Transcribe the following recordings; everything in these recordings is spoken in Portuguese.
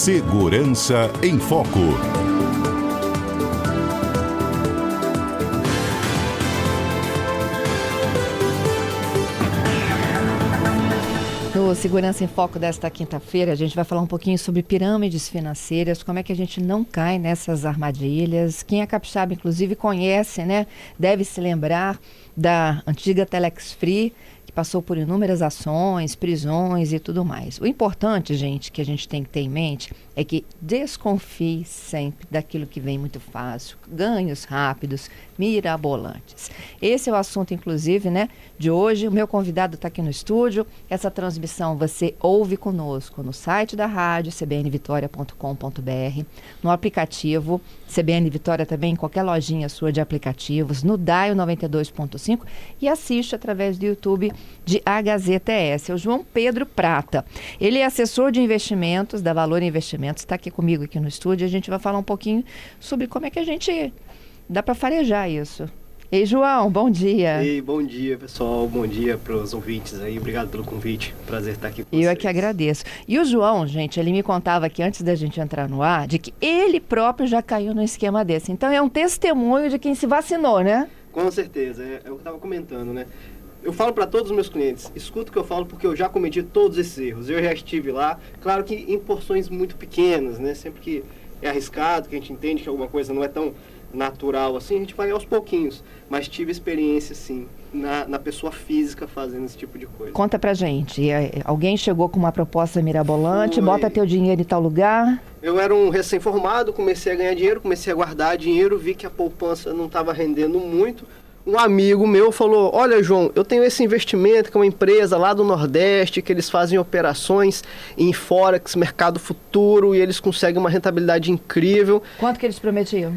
Segurança em Foco. No Segurança em Foco desta quinta-feira, a gente vai falar um pouquinho sobre pirâmides financeiras, como é que a gente não cai nessas armadilhas. Quem é capixaba, inclusive, conhece, né? Deve se lembrar da antiga Telex Free, que passou por inúmeras ações, prisões e tudo mais. O importante, gente, que a gente tem que ter em mente é que desconfie sempre daquilo que vem muito fácil, ganhos rápidos, mirabolantes. Esse é o assunto, inclusive, né, de hoje. O meu convidado está aqui no estúdio. Essa transmissão você ouve conosco no site da rádio, cbnvitoria.com.br, no aplicativo CBN Vitória também, em qualquer lojinha sua de aplicativos, no DAIO 92.5 e assiste através do YouTube de HZTS. É o João Pedro Prata. Ele é assessor de investimentos da Valor Investimentos, está aqui comigo aqui no estúdio. A gente vai falar um pouquinho sobre como é que a gente dá para farejar isso. Ei, João, bom dia. Ei, bom dia, pessoal. Bom dia para os ouvintes aí. Obrigado pelo convite. Prazer estar aqui com vocês. Eu é que agradeço. E o João, gente, ele me contava aqui antes da gente entrar no ar, de que ele próprio já caiu num esquema desse. Então é um testemunho de quem se vacinou, né? Com certeza. É o que eu estava comentando, né? Eu falo para todos os meus clientes, escuta o que eu falo porque eu já cometi todos esses erros. Eu já estive lá, claro que em porções muito pequenas, né? Sempre que é arriscado, que a gente entende que alguma coisa não é tão natural assim, a gente vai aos pouquinhos. Mas tive experiência, sim, na pessoa física fazendo esse tipo de coisa. Conta pra gente, alguém chegou com uma proposta mirabolante, bota teu dinheiro em tal lugar? Eu era um recém-formado, comecei a ganhar dinheiro, comecei a guardar dinheiro, vi que a poupança não estava rendendo muito. Um amigo meu falou, olha, João, eu tenho esse investimento que é uma empresa lá do Nordeste, que eles fazem operações em Forex, mercado futuro, e eles conseguem uma rentabilidade incrível. Quanto que eles prometiam?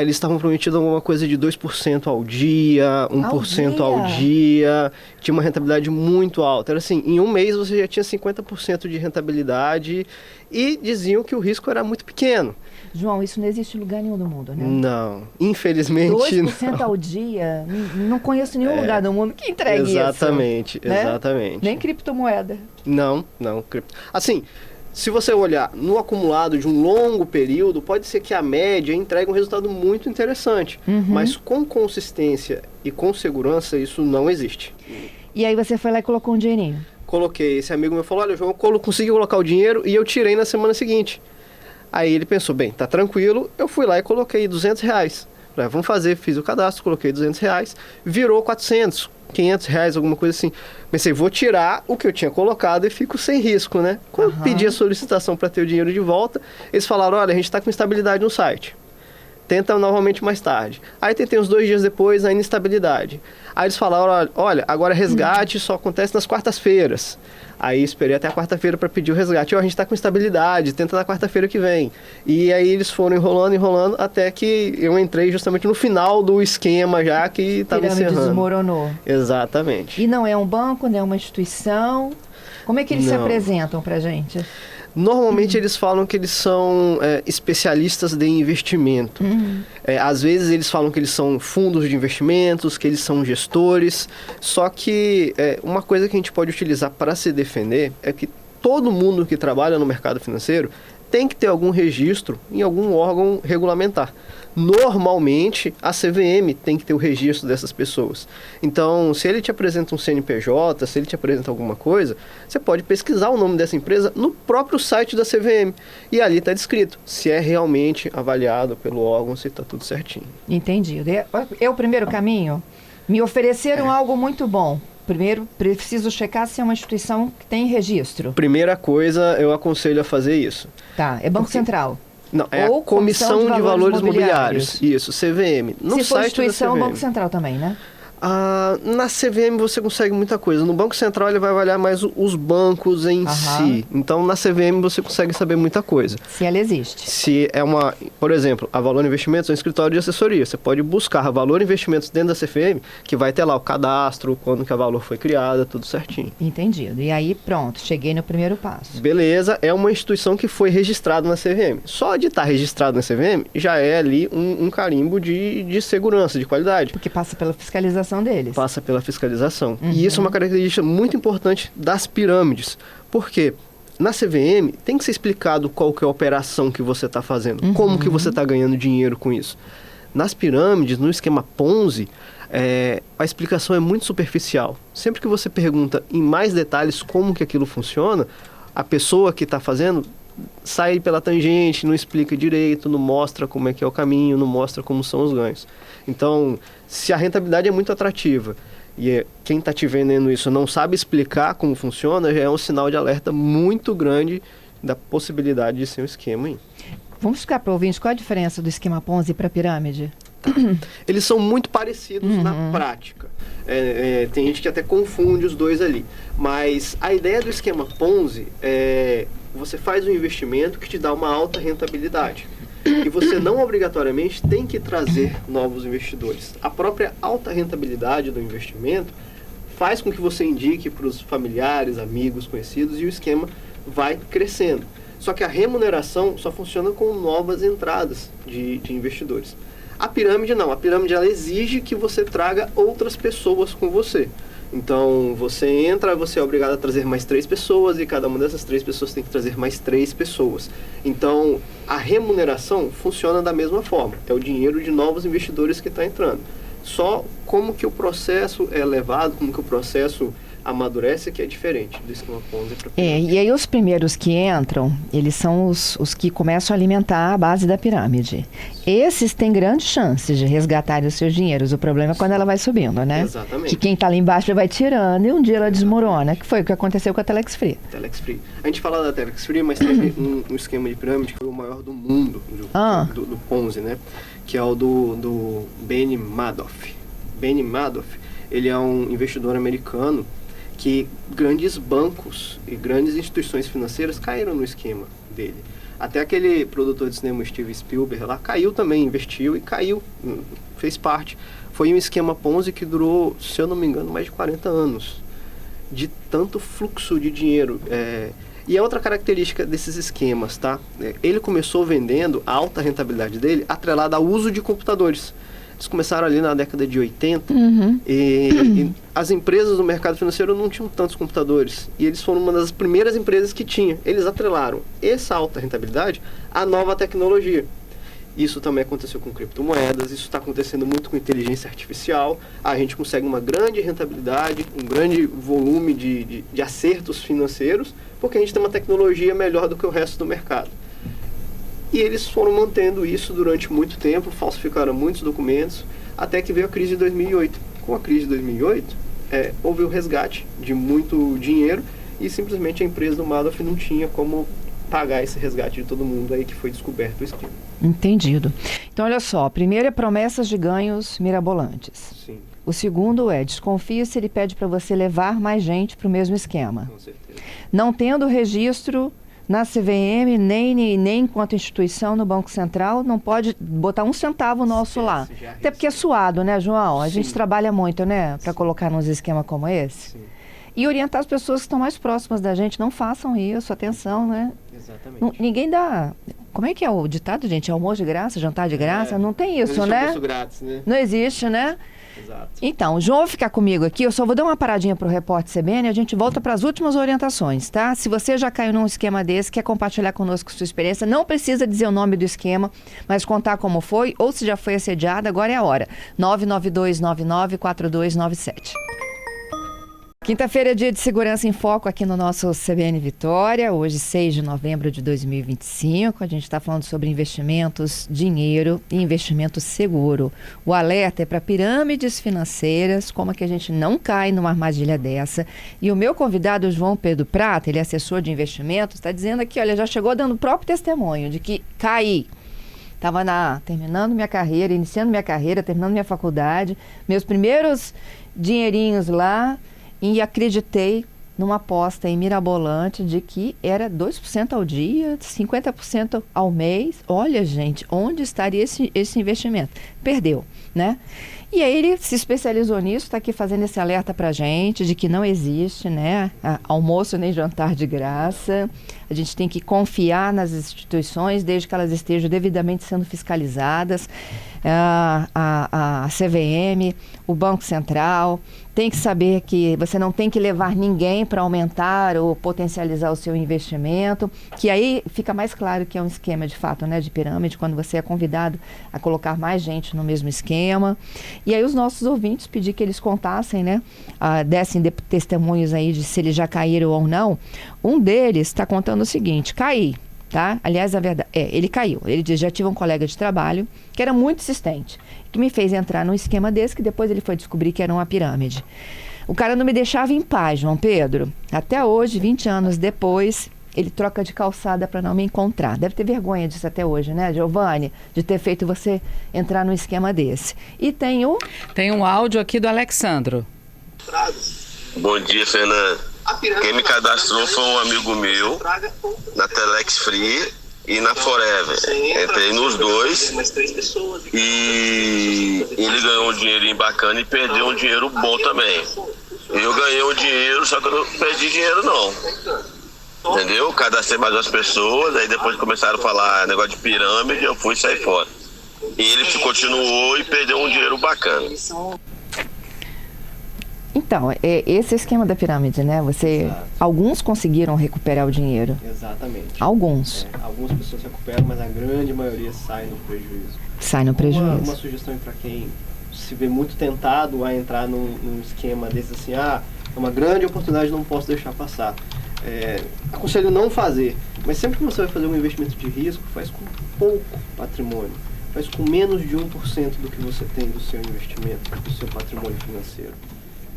Eles estavam prometidos alguma coisa de 2% ao dia, 1% ao dia. Tinha uma rentabilidade muito alta. Era assim, em um mês você já tinha 50% de rentabilidade e diziam que o risco era muito pequeno. João, isso não existe em lugar nenhum do mundo, né? Não, infelizmente 2% não. ao dia, não conheço nenhum lugar do mundo que entregue exatamente, isso. Né? Exatamente. Nem criptomoeda. Não. Assim, se você olhar no acumulado de um longo período, pode ser que a média entregue um resultado muito interessante. Mas com consistência e com segurança, isso não existe. E aí você foi lá e colocou um dinheirinho? Coloquei. Esse amigo meu falou, olha, João, eu consegui colocar o dinheiro e eu tirei na semana seguinte. Aí ele pensou, bem, tá tranquilo, eu fui lá e coloquei R$200. Falei, vamos fazer, fiz o cadastro, coloquei R$200, virou 400, R$500, alguma coisa assim. Pensei, vou tirar o que eu tinha colocado e fico sem risco, né? Quando pedi a solicitação para ter o dinheiro de volta, eles falaram, olha, a gente está com instabilidade no site. Tenta novamente mais tarde. Aí tentei uns 2 dias depois, a instabilidade. Aí eles falaram, olha, agora resgate só acontece nas quartas-feiras. Aí esperei até a quarta-feira para pedir o resgate. A gente está com instabilidade, tenta na quarta-feira que vem. E aí eles foram enrolando, até que eu entrei justamente no final do esquema já que estava encerrando. Desmoronou. Exatamente. E não é um banco, não é uma instituição? Como é que eles se apresentam para a gente? Normalmente eles falam que eles são especialistas de investimento. Às vezes eles falam que eles são fundos de investimentos, que eles são gestores. Só que uma coisa que a gente pode utilizar para se defender é que todo mundo que trabalha no mercado financeiro tem que ter algum registro em algum órgão regulamentar. Normalmente, a CVM tem que ter o registro dessas pessoas. Então, se ele te apresenta um CNPJ, se ele te apresenta alguma coisa, você pode pesquisar o nome dessa empresa no próprio site da CVM. E ali está descrito se é realmente avaliado pelo órgão, se está tudo certinho. Entendi. É o primeiro caminho? Me ofereceram algo muito bom. Primeiro, preciso checar se é uma instituição que tem registro. Primeira coisa, eu aconselho a fazer isso. Tá, é Banco Central. Não, é a Comissão de Valores Mobiliários. Isso, CVM. No se for site instituição, da CVM. Banco Central também, né? Na CVM você consegue muita coisa. No Banco Central ele vai avaliar mais os bancos em si. Então na CVM você consegue saber muita coisa. Se ela existe. Se é por exemplo, a Valor Investimentos é um escritório de assessoria. Você pode buscar a Valor Investimentos dentro da CVM, que vai ter lá o cadastro, quando que a Valor foi criada, tudo certinho. Entendido. E aí pronto, cheguei no primeiro passo. Beleza, é uma instituição que foi registrada na CVM. Só de estar registrado na CVM já é ali um carimbo de segurança, de qualidade. Porque passa pela fiscalização deles. Passa pela fiscalização. E isso é uma característica muito importante das pirâmides. Por quê? na CVM tem que ser explicado qual que é a operação que você está fazendo, como que você está ganhando dinheiro com isso. Nas pirâmides, no esquema Ponzi, a explicação é muito superficial. Sempre que você pergunta em mais detalhes como que aquilo funciona, a pessoa que está fazendo sai pela tangente, não explica direito, não mostra como é que é o caminho, não mostra como são os ganhos. Então, se a rentabilidade é muito atrativa e quem está te vendendo isso não sabe explicar como funciona, já é um sinal de alerta muito grande da possibilidade de ser um esquema aí. Vamos explicar para o ouvinte qual a diferença do esquema Ponzi para a pirâmide? Eles são muito parecidos na prática. Tem gente que até confunde os dois ali. Mas a ideia do esquema Ponzi é você faz um investimento que te dá uma alta rentabilidade. E você não obrigatoriamente tem que trazer novos investidores. A própria alta rentabilidade do investimento faz com que você indique para os familiares, amigos, conhecidos e o esquema vai crescendo. Só que a remuneração só funciona com novas entradas de investidores. A pirâmide não. A pirâmide ela exige que você traga outras pessoas com você. Então, você entra, você é obrigado a trazer mais 3 pessoas e cada uma dessas 3 pessoas tem que trazer mais 3 pessoas. Então, a remuneração funciona da mesma forma. É o dinheiro de novos investidores que está entrando. Só como que o processo é levado, como que o processo amadurece, que é diferente do esquema Ponzi. E aí os primeiros que entram, eles são os que começam a alimentar a base da pirâmide. Esses têm grandes chances de resgatarem os seus dinheiros. O problema é quando ela vai subindo, né? Exatamente. Que quem está lá embaixo vai tirando e um dia ela desmorona, que foi o que aconteceu com a Telex Free. Telex Free. A gente fala da Telex Free, mas teve um esquema de pirâmide que foi o maior do mundo, do Ponzi, né? Que é o do Benny Madoff. Benny Madoff, ele é um investidor americano que grandes bancos e grandes instituições financeiras caíram no esquema dele. Até aquele produtor de cinema, Steven Spielberg, lá caiu também, investiu e caiu, fez parte. Foi um esquema Ponzi que durou, se eu não me engano, mais de 40 anos, de tanto fluxo de dinheiro. E a outra característica desses esquemas, tá? Ele começou vendendo a alta rentabilidade dele atrelada ao uso de computadores. Eles começaram ali na década de 80 e as empresas do mercado financeiro não tinham tantos computadores. E eles foram uma das primeiras empresas que tinha. Eles atrelaram essa alta rentabilidade à nova tecnologia. Isso também aconteceu com criptomoedas, isso está acontecendo muito com inteligência artificial. A gente consegue uma grande rentabilidade, um grande volume de acertos financeiros, porque a gente tem uma tecnologia melhor do que o resto do mercado. E eles foram mantendo isso durante muito tempo, falsificaram muitos documentos, até que veio a crise de 2008. Com a crise de 2008, houve o resgate de muito dinheiro e simplesmente a empresa do Madoff não tinha como pagar esse resgate de todo mundo, aí que foi descoberto o esquema. Entendido. Então, olha só, primeiro é promessas de ganhos mirabolantes. Sim. O segundo é, desconfia se ele pede para você levar mais gente para o mesmo esquema. Com certeza. Não tendo registro na CVM, nem enquanto instituição no Banco Central, não pode botar um centavo nosso lá. Até porque é suado, né, João? A gente trabalha muito, né, para colocar nos esquemas como esse. Sim. E orientar as pessoas que estão mais próximas da gente, não façam isso, atenção, né? Exatamente. Ninguém dá... Como é que é o ditado, gente? Almoço de graça, jantar de graça? Não tem isso, não né? almoço grátis, né? Não existe, né? Exato. Então, o João vai ficar comigo aqui, eu só vou dar uma paradinha para o Repórter CBN e a gente volta para as últimas orientações, tá? Se você já caiu num esquema desse, quer compartilhar conosco sua experiência, não precisa dizer o nome do esquema, mas contar como foi, ou se já foi assediado, agora é a hora. 992994297. Quinta-feira é dia de Segurança em Foco aqui no nosso CBN Vitória, hoje 6 de novembro de 2025. A gente está falando sobre investimentos, dinheiro e investimento seguro. O alerta é para pirâmides financeiras, como é que a gente não cai numa armadilha dessa. E o meu convidado, o João Pedro Prata, ele é assessor de investimentos, está dizendo aqui, olha, já chegou dando o próprio testemunho de que caí. Estava terminando minha carreira, iniciando minha carreira, terminando minha faculdade, meus primeiros dinheirinhos lá, e acreditei numa aposta mirabolante de que era 2% ao dia, 50% ao mês. Olha, gente, onde estaria esse investimento? Perdeu, né? E aí ele se especializou nisso, está aqui fazendo esse alerta para a gente de que não existe, né, almoço nem jantar de graça. A gente tem que confiar nas instituições desde que elas estejam devidamente sendo fiscalizadas. a CVM, o Banco Central. Tem que saber que você não tem que levar ninguém para aumentar ou potencializar o seu investimento, que aí fica mais claro que é um esquema de fato, né, de pirâmide, quando você é convidado a colocar mais gente no mesmo esquema. E aí os nossos ouvintes pedir que eles contassem, né, dessem testemunhos aí de se eles já caíram ou não. Um deles está contando o seguinte: caí. Tá? Aliás, a verdade ele caiu. Ele diz: já tive um colega de trabalho que era muito insistente, que me fez entrar num esquema desse, que depois ele foi descobrir que era uma pirâmide. O cara não me deixava em paz, João Pedro. Até hoje, 20 anos depois, ele troca de calçada para não me encontrar. Deve ter vergonha disso até hoje, né, Giovanni? De ter feito você entrar num esquema desse. E tem um áudio aqui do Alexandro. Bom dia, Fernanda. Quem me cadastrou foi um amigo meu na Telex Free e na Forever. Entrei nos dois e ele ganhou um dinheirinho bacana e perdeu um dinheiro bom também. Eu ganhei um dinheiro, só que eu não perdi dinheiro não. Entendeu? Cadastrei mais umas pessoas, aí depois começaram a falar negócio de pirâmide, eu fui sair fora. E ele continuou e perdeu um dinheiro bacana. Então, esse esquema da pirâmide, né? Alguns conseguiram recuperar o dinheiro. Exatamente. Alguns. Algumas pessoas recuperam, mas a grande maioria sai no prejuízo. Sai no prejuízo. Uma sugestão para quem se vê muito tentado a entrar num esquema desse assim, é uma grande oportunidade, não posso deixar passar. Aconselho não fazer, mas sempre que você vai fazer um investimento de risco, faz com pouco patrimônio. Faz com menos de 1% do que você tem do seu investimento, do seu patrimônio financeiro.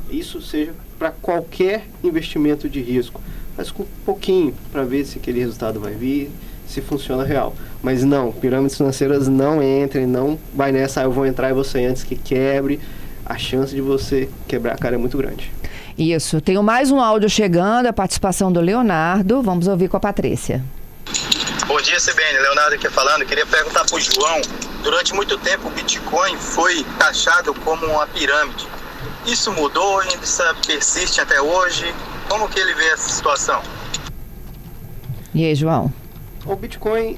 Isso seja para qualquer investimento de risco. Faz com pouquinho para ver se aquele resultado vai vir, se funciona real. Mas não, pirâmides financeiras não entrem, não vai nessa, eu vou entrar e você antes que quebre. A chance de você quebrar a cara é muito grande. Isso. Tenho mais um áudio chegando, a participação do Leonardo. Vamos ouvir com a Patrícia. Bom dia, CBN. Leonardo aqui falando. Queria perguntar para o João. Durante muito tempo o Bitcoin foi taxado como uma pirâmide. Isso mudou, ainda persiste até hoje? Como que ele vê essa situação? E aí, João? O Bitcoin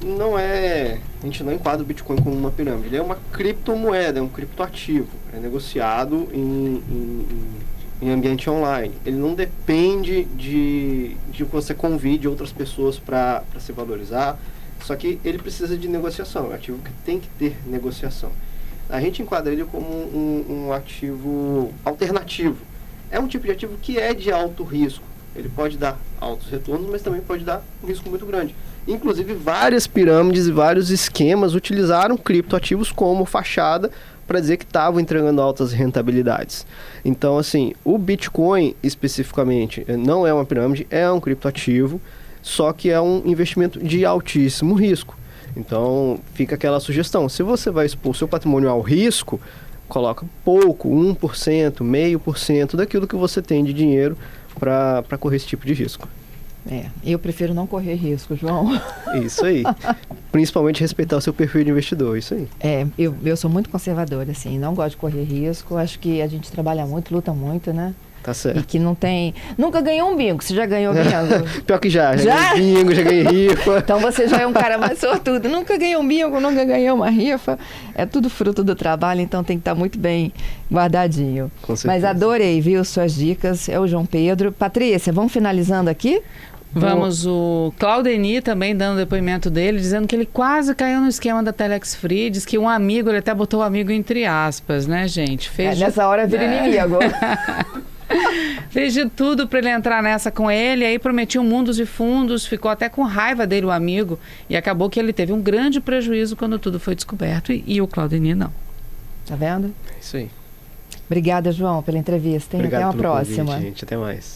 a gente não enquadra o Bitcoin como uma pirâmide. Ele é uma criptomoeda, é um criptoativo. É negociado em ambiente online. Ele não depende de que você convide outras pessoas para se valorizar. Só que ele precisa de negociação. É um ativo que tem que ter negociação. A gente enquadra ele como um ativo alternativo. É um tipo de ativo que é de alto risco. Ele pode dar altos retornos, mas também pode dar um risco muito grande. Inclusive, várias pirâmides e vários esquemas utilizaram criptoativos como fachada para dizer que estavam entregando altas rentabilidades. Então, assim, o Bitcoin especificamente não é uma pirâmide, é um criptoativo, só que é um investimento de altíssimo risco. Então, fica aquela sugestão. Se você vai expor seu patrimônio ao risco, coloca pouco, 1%, 0,5% daquilo que você tem de dinheiro para correr esse tipo de risco. Eu prefiro não correr risco, João. Isso aí. Principalmente respeitar o seu perfil de investidor, isso aí. Eu sou muito conservadora, assim, não gosto de correr risco. Acho que a gente trabalha muito, luta muito, né? Tá certo. E que não tem... Nunca ganhou um bingo. Você já ganhou bingo? Pior que já ganhei bingo, já ganhei rifa. Então você já é um cara mais sortudo. Nunca ganhou um bingo, nunca ganhou uma rifa. É tudo fruto do trabalho, então tem que estar muito bem guardadinho. Com certeza. Mas adorei, viu, suas dicas. É o João Pedro. Patrícia, vamos finalizando aqui? Vamos, o Claudeni também dando depoimento dele, dizendo que ele quase caiu no esquema da Telex Free, diz que um amigo, ele até botou o amigo entre aspas, né, gente? Nessa hora vira inimigo. Fez de tudo para ele entrar nessa com ele, aí prometia um mundos e fundos, ficou até com raiva dele, o amigo, e acabou que ele teve um grande prejuízo quando tudo foi descoberto, e o Claudeni não. Tá vendo? É isso aí. Obrigada, João, pela entrevista. Obrigado até uma pelo próxima. convite, gente. Até mais.